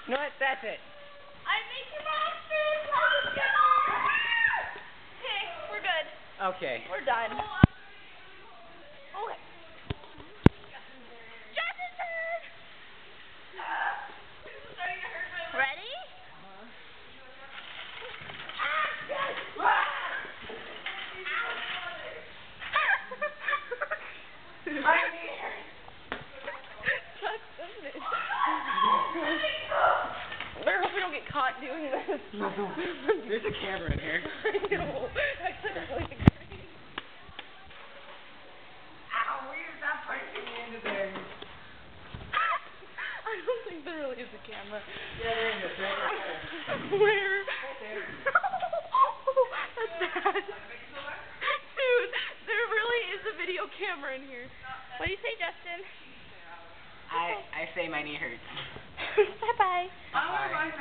You know what? That's it. I'm Mickey Mouse. Okay, we're good. Okay. We're done. Okay. Justin's turn. Ready? Better hope we don't get caught doing this. There's a camera in here. I know. Actually, that's really great. Ow, will you stop pushing me into there? I don't think there really is a camera. Yeah, there is. Right there. Where? Right there. That's bad. Dude, there really is a video camera in here. What do you say, Justin? I say my knee hurts. Bye-bye. Bye.